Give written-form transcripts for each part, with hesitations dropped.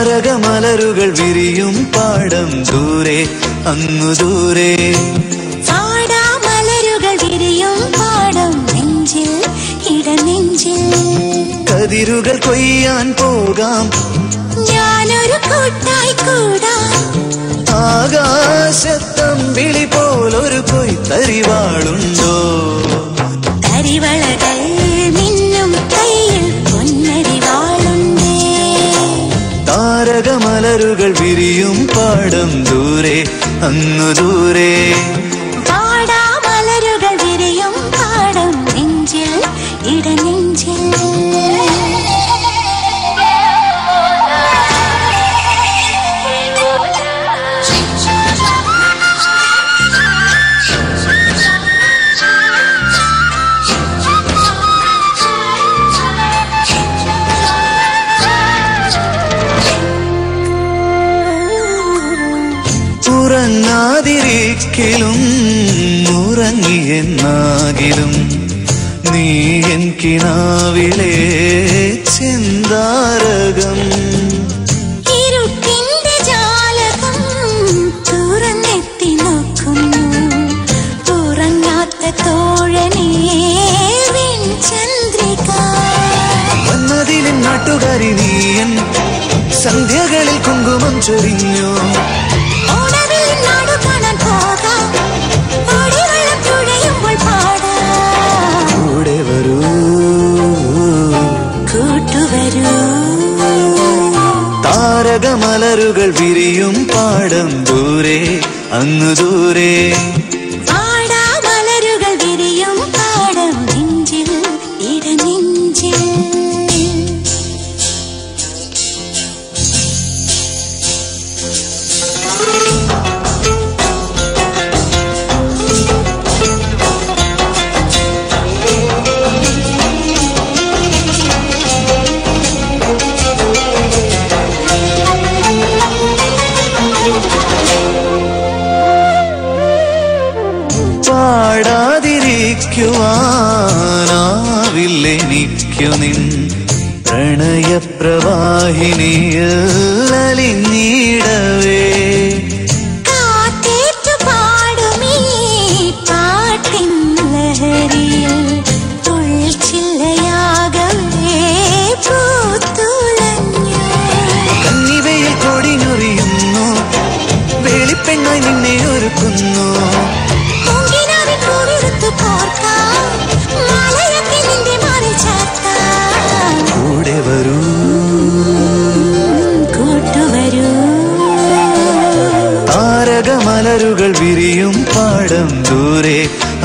താരകമലരുകൾ വിരിയും പാടം ദൂരെ അങ്ങു ദൂരെ. പാടാമലരുകൾ വിരിയും പാടം നെഞ്ചിൽ ഇടനെഞ്ചിൽ. കതിരുകൾ കൊയ്യാൻ പോകാം ഞാനൊരു കൂട്ടായി കൂടാം. ആകാശത്തമ്പിളി പോലൊരു കൊയ്ത്തരിവാളുണ്ടോ? കരിവളകൾ മിന്നും കയ്യിൽ പൊന്നരിവാളുണ്ടേ. താരകമലരുകൾ വിരിയും പാടം ദൂരെ അങ്ങു ദൂരെ. പാടാമലരുകൾ വിരിയും പാടം നെഞ്ചിൽ ഇടനെഞ്ചിൽ. ഉറങ്ങാതിരിക്കലും ഉറങ്ങിയെന്നാകിലും നീ എൻ കിനാവിലെ ചിന്താരകം. ഇരുട്ടിന്റെ ജാലകം തുറന്നെത്തി നോക്കുന്നു ഉറങ്ങാത്ത തോഴനേ ചന്ദ്രിക. വന്നതിലും നാട്ടുകാരി നീയൻ സന്ധ്യകളിൽ കുങ്കുമം ചൊരിഞ്ഞു. കൂടെ വരൂ കൂട്ടുവരൂ. താരകമലരുകൾ വിരിയും പാടം ദൂരെ അങ്ങു ദൂരെ. പാടാമലരുകൾ വിരിയും പാടം നെഞ്ചിൽ ഇടനെഞ്ചിൽ. പാടാതിരിക്കുവാനാവില്ലെനിക്കു നിൻ പ്രണയപ്രവാഹിനിയിൽ അലിഞ്ഞിടവേ. കാറ്റേറ്റു പാടുമീ പാട്ടിൻ ലഹരിയിൽ തുൾച്ചില്ലയാകവേ പൂത്തുലഞ്ഞു. കന്നിവയിൽ കൊടിഞ്ഞൊറിയുന്നു വെളിപ്പെണ്ണായി നിന്നെ ഒരുക്കുന്നു. കൂടെ വരൂ കൂട്ടുവരൂ. താരകമലരുകൾ വിരിയും പാടം ദൂരെ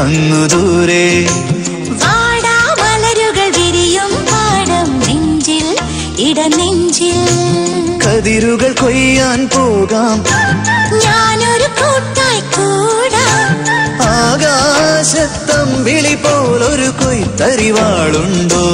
അങ്ങു ദൂരെ. പാടാമലരുകൾ വിരിയും പാടം നെഞ്ചിൽ ഇടനെഞ്ചിൽ. കതിരുകൾ കൊയ്യാൻ പോകാം ഞാനൊരു കൂട്ടായി കൂടാം. ആകാശത്തമ്പിളി പോലൊരു കൊയ്ത്തരിവാളുണ്ടോ?